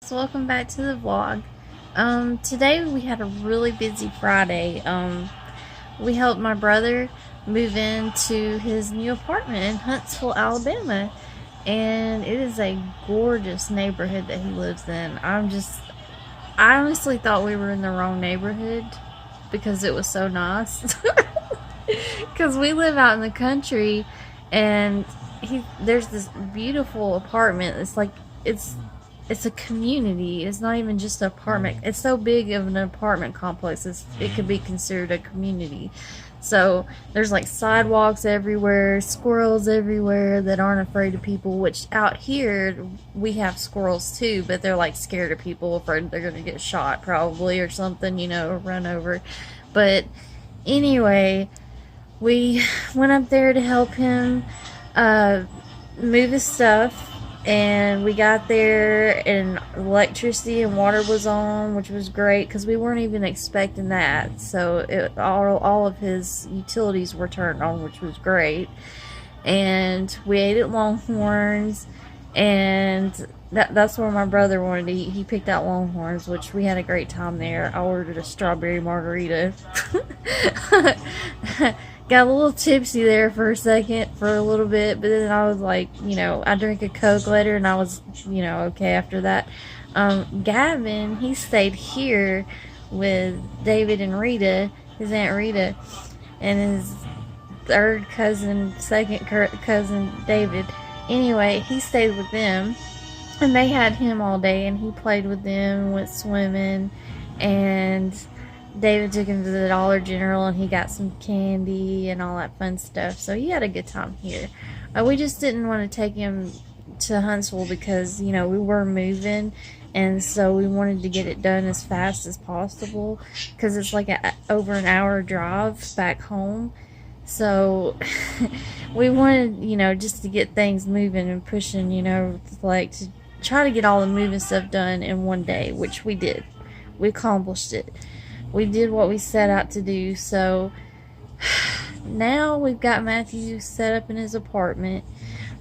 So welcome back to the vlog. Today we had a really busy Friday. We helped my brother move into his new apartment in Huntsville, Alabama, and it is a gorgeous neighborhood that he lives in. I honestly thought we were in the wrong neighborhood because it was so nice. Because we live out in the country, and there's this beautiful apartment. It's a community. It's not even just an apartment. It's so big of an apartment complex. It could be considered a community. So there's like sidewalks everywhere, squirrels everywhere that aren't afraid of people, which out here we have squirrels too, but they're like scared of people, afraid they're going to get shot probably or something, or run over. But anyway, we went up there to help him move his stuff, and we got there and electricity and water was on, which was great because we weren't even expecting that. So all of his utilities were turned on, which was great. And we ate at Longhorns, and that's where my brother wanted to eat. He picked out Longhorns, which we had a great time there. I ordered a strawberry margarita. Got a little tipsy there for a little bit, but then I was like, I drank a Coke later and I was, okay after that. Gavin, he stayed here with David and Rita, his Aunt Rita, and his second cousin David. Anyway, he stayed with them, and they had him all day, and he played with them, went swimming, and David took him to the Dollar General and he got some candy and all that fun stuff. So he had a good time here. We just didn't want to take him to Huntsville because, we were moving, and so we wanted to get it done as fast as possible because it's like over an hour drive back home. So we wanted, just to get things moving and pushing, like to try to get all the moving stuff done in one day, which we did. We accomplished it. We did what we set out to do. So now we've got Matthew set up in his apartment.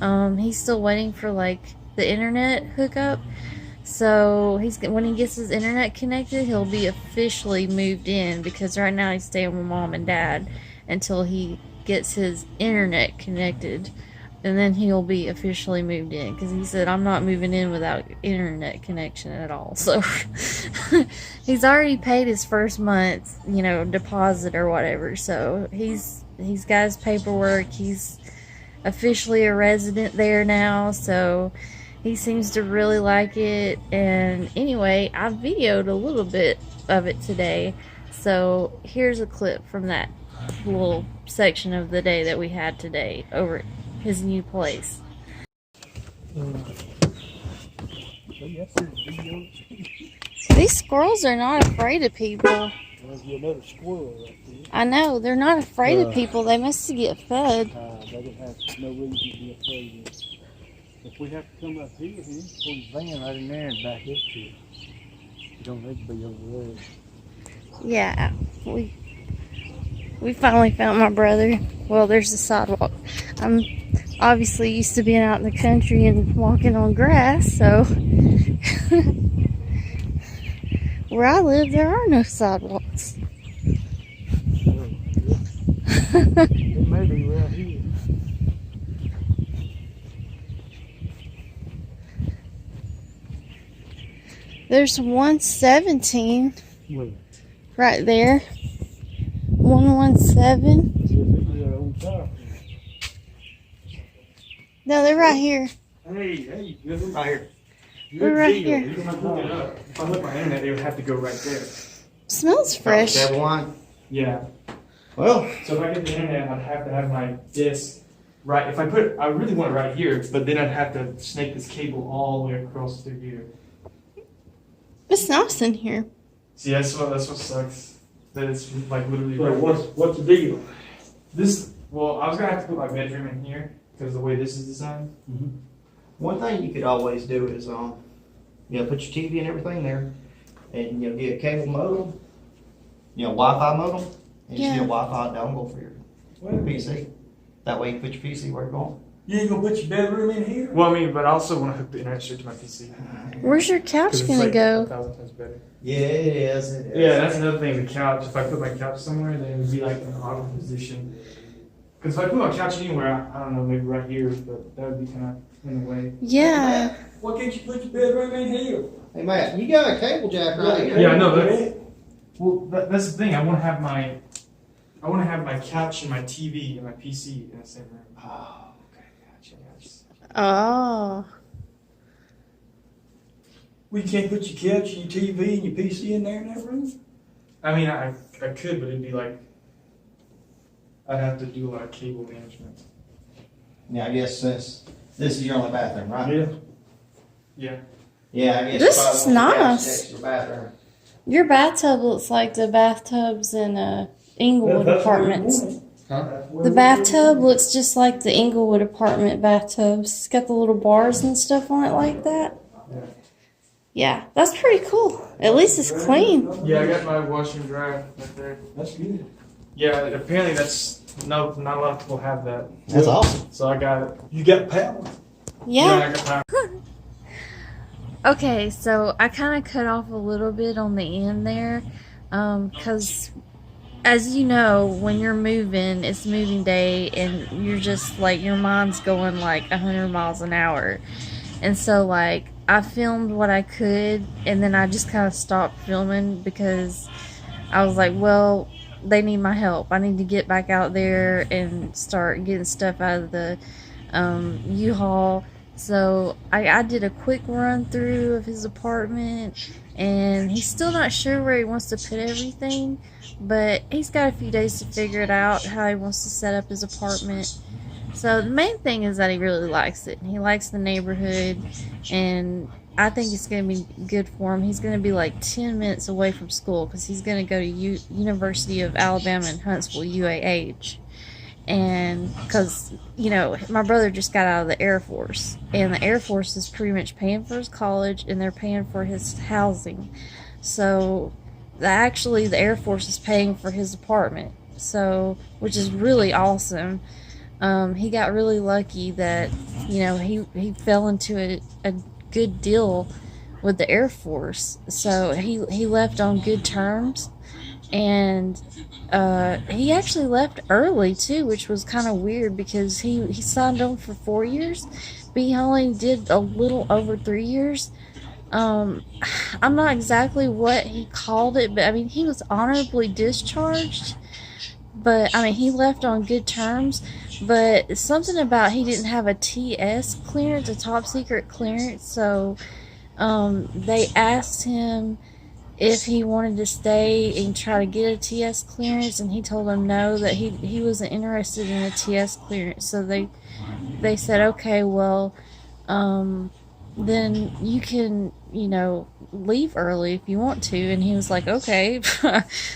He's still waiting for the internet hookup. So when he gets his internet connected, he'll be officially moved in, because right now he's staying with mom and dad until he gets his internet connected. And then he'll be officially moved in, because he said, I'm not moving in without internet connection at all. So he's already paid his first month, deposit or whatever. So he's got his paperwork. He's officially a resident there now. So he seems to really like it. And anyway, I videoed a little bit of it today. So here's a clip from that little section of the day that we had today over at his new place. These squirrels are not afraid of people. Another squirrel right there. I know, they're not afraid of people. They must get fed. They don't have no reason to be afraid of it. If we have to come up here, then pull the van right in there and back up to it. You don't need to be over there. Yeah, we finally found my brother. Well, there's the sidewalk. I'm obviously used to being out in the country and walking on grass, so where I live there are no sidewalks. It may be right here. There's 117 Where? right there. 117. No, they're right here. Hey, good. Right here. We're right here. If I look my internet, it would have to go right there. Smells fresh. Table line? Yeah. Well, So if I get the internet, I'd have to have my disc right. I really want it right here, but then I'd have to snake this cable all the way across through here. It's nice in here. See, that's what sucks. That it's literally. so right what's the deal? Well, I was gonna have to put my bedroom in here because of the way this is designed. Mm-hmm. One thing you could always do is, put your TV and everything there, and get a cable modem, Wi-Fi modem, and just get a Wi-Fi dongle for your PC. That way you put your PC where you're going. You ain't gonna put your bedroom in here? Well, I mean, but I also want to hook the internet straight to my PC. Where's your 'Cause couch it's gonna like go? 1,000 times better. Yeah, it is. It is. Yeah, that's another thing. The couch. If I put my couch somewhere, then it would be like in an awkward position. Because if I put my couch anywhere, I don't know, maybe right here, but that would be kind of in the way. Yeah. Why can't you put your bedroom in here? Hey, Matt, you got a cable jack right here. Yeah, I know that. Well, that's the thing. I want to have my couch and my TV and my PC in the same room. Oh, okay, gotcha. Oh. Well, you can't put your couch and your TV and your PC in there in that room? I mean, I could, but it'd be like I'd have to do a lot of cable management. Yeah, I guess this is your only bathroom, right? Yeah. Yeah. Yeah, I guess. This you probably is want the couch nice. next to your bathroom. Your bathtub looks like the bathtubs in Inglewood apartments. Huh? The bathtub looks just like the Inglewood apartment bathtubs. It's got the little bars and stuff on it like that. Yeah. Yeah, that's pretty cool. At least it's clean. Yeah, I got my washer and dryer right there. That's good. Yeah, apparently that's not a lot of people have that. That's awesome. So I got it. You got power. Yeah. I got power. Okay, so I kind of cut off a little bit on the end there, because as you know, when you're moving, it's moving day, and you're just like, your mind's going like 100 miles an hour. And so, like, I filmed what I could, and then I just kind of stopped filming because I was like, well, they need my help. I need to get back out there and start getting stuff out of the U-Haul. So I did a quick run through of his apartment, and he's still not sure where he wants to put everything, but he's got a few days to figure it out, how he wants to set up his apartment. So the main thing is that he really likes it. He likes the neighborhood, and I think it's going to be good for him. He's going to be like 10 minutes away from school because he's going to go to University of Alabama in Huntsville, UAH. And because, you know, my brother just got out of the Air Force, and the Air Force is pretty much paying for his college, and they're paying for his housing. So actually the Air Force is paying for his apartment, so, which is really awesome. He got really lucky that, you know, he fell into a good deal with the Air Force. So he left on good terms, and he actually left early too, which was kind of weird because he signed on for 4 years, but he only did a little over 3 years. I'm not exactly what he called it, but I mean, he was honorably discharged, but I mean, he left on good terms. But something about he didn't have a TS clearance, a top secret clearance, so they asked him if he wanted to stay and try to get a TS clearance, and he told them no, that he wasn't interested in a TS clearance. So they said, okay, well, then you can, you know, leave early if you want to. And he was like, okay.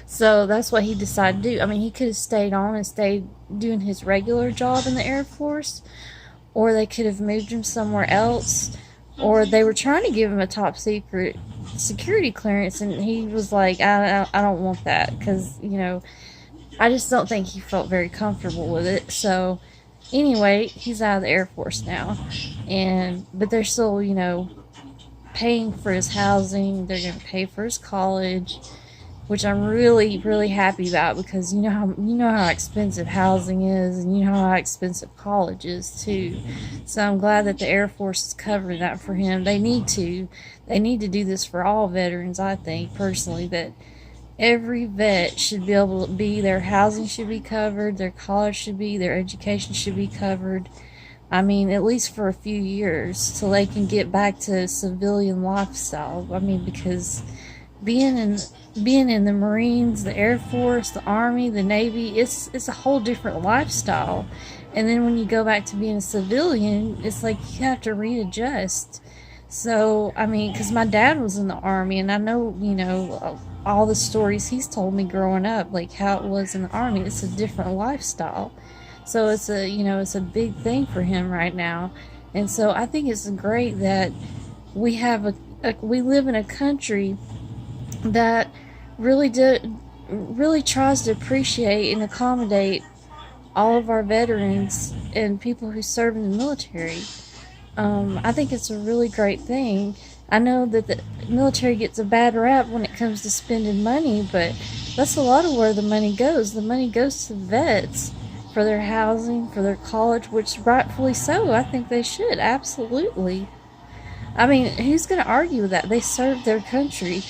So that's what he decided to do. I mean, he could have stayed on and stayed doing his regular job in the Air Force, or they could have moved him somewhere else, or they were trying to give him a top secret security clearance, and he was like, I don't want that, because, you know, I just don't think he felt very comfortable with it. So anyway, he's out of the Air Force now, but they're still, you know, paying for his housing. They're going to pay for his college, which I'm really, really happy about, because you know how expensive housing is, and you know how expensive college is too. So I'm glad that the Air Force is covering that for him. They need to do this for all veterans. I think personally that every vet should be able to be, their housing should be covered, their college should be, their education should be covered. I mean, at least for a few years, so they can get back to civilian lifestyle. I mean, because being in the Marines, the Air Force, the Army, the Navy, it's a whole different lifestyle. And then when you go back to being a civilian, it's like you have to readjust. So, I mean, because my dad was in the Army, and I know, you know, all the stories he's told me growing up, like how it was in the Army. It's a different lifestyle. So it's a big thing for him right now. And so I think it's great that we have we live in a country that really tries to appreciate and accommodate all of our veterans and people who serve in the military. I think it's a really great thing. I know that the military gets a bad rap when it comes to spending money, but that's a lot of where the money goes. The money goes to the vets for their housing, for their college, which rightfully so. I think they should, absolutely. I mean, who's going to argue with that? They served their country.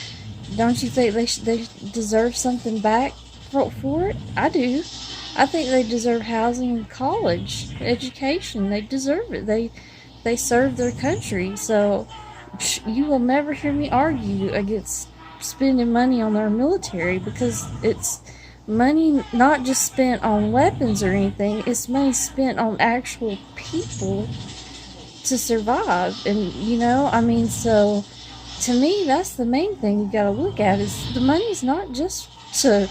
Don't you think they deserve something back for it? I do. I think they deserve housing and college, education. They deserve it. They serve their country. So you will never hear me argue against spending money on our military, because it's money not just spent on weapons or anything. It's money spent on actual people to survive. And I mean, so to me, that's the main thing you gotta look at, is the money's not just to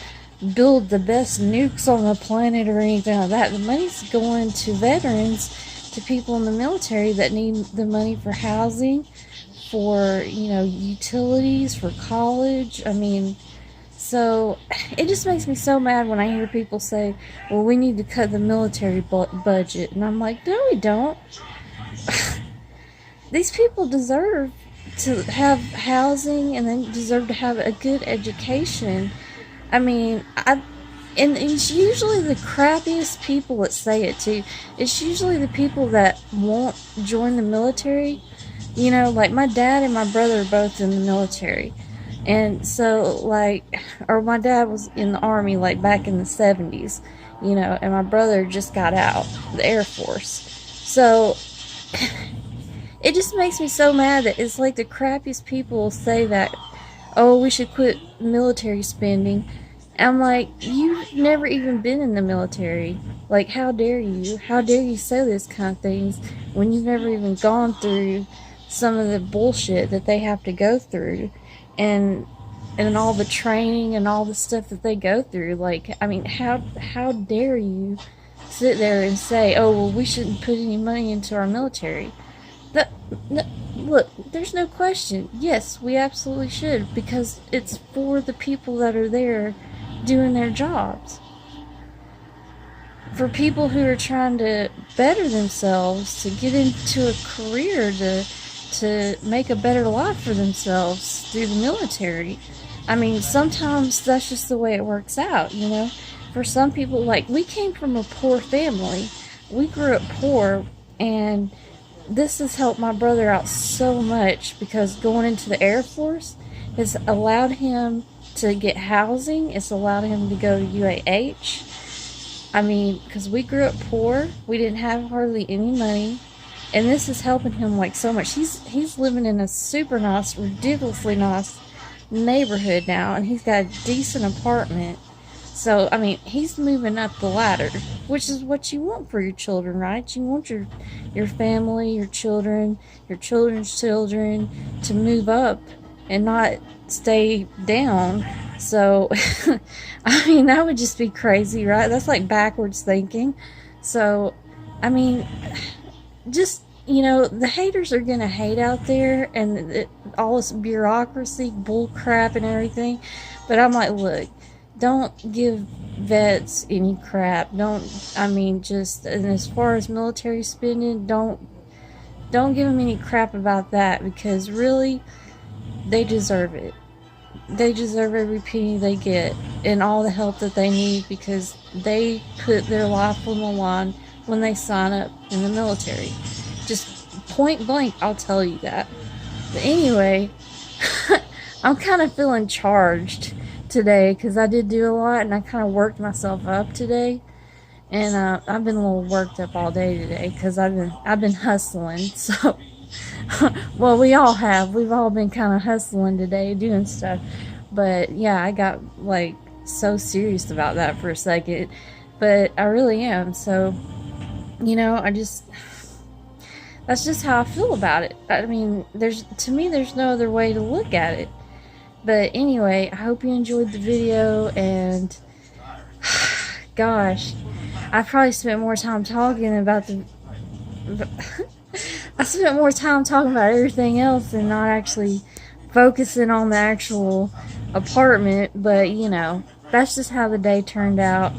build the best nukes on the planet or anything like that. The money's going to veterans, to people in the military that need the money for housing, for utilities, for college. I mean, so it just makes me so mad when I hear people say, well, we need to cut the military budget. And I'm like, no, we don't. These people deserve to have housing, and they deserve to have a good education. I mean, and it's usually the crappiest people that say it too. It's usually the people that won't join the military. Like my dad and my brother are both in the military. And so, or my dad was in the Army, back in the 70s, and my brother just got out, the Air Force. So, it just makes me so mad that it's like the crappiest people say that, oh, we should quit military spending. I'm like, you've never even been in the military. Like, how dare you? How dare you say this kind of things when you've never even gone through some of the bullshit that they have to go through, and all the training and all the stuff that they go through. Like, I mean, how dare you sit there and say, oh, well, we shouldn't put any money into our military? Look, there's no question. Yes, we absolutely should, because it's for the people that are there doing their jobs. For people who are trying to better themselves, to get into a career, to make a better life for themselves through the military. I mean, sometimes that's just the way it works out, For some people, we came from a poor family. We grew up poor, and this has helped my brother out so much, because going into the Air Force has allowed him to get housing. It's allowed him to go to UAH. I mean, because we grew up poor. We didn't have hardly any money. And this is helping him so much. He's living in a super nice, ridiculously nice neighborhood now, and he's got a decent apartment. So, I mean, he's moving up the ladder, which is what you want for your children, right? You want your family, your children, your children's children to move up and not stay down. So, I mean, that would just be crazy, right? That's backwards thinking. So, I mean, just, the haters are going to hate out there, and all this bureaucracy, bull crap and everything. But I'm like, look, don't give vets any crap. And as far as military spending, don't give them any crap about that, because really, they deserve it. They deserve every penny they get and all the help that they need, because they put their life on the line when they sign up in the military. Just point blank, I'll tell you that. But anyway, I'm kind of feeling charged today, because I did do a lot, and I kind of worked myself up today. And I've been a little worked up all day today, because I've been hustling. So, well, we all have. We've all been kind of hustling today, doing stuff. But yeah, I got so serious about that for a second. But I really am. So, that's just how I feel about it. I mean, to me, there's no other way to look at it. But anyway, I hope you enjoyed the video, and gosh, I probably spent more time talking about I spent more time talking about everything else and not actually focusing on the actual apartment. But that's just how the day turned out.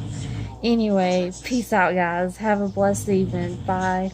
Anyway, peace out, guys. Have a blessed evening. Bye.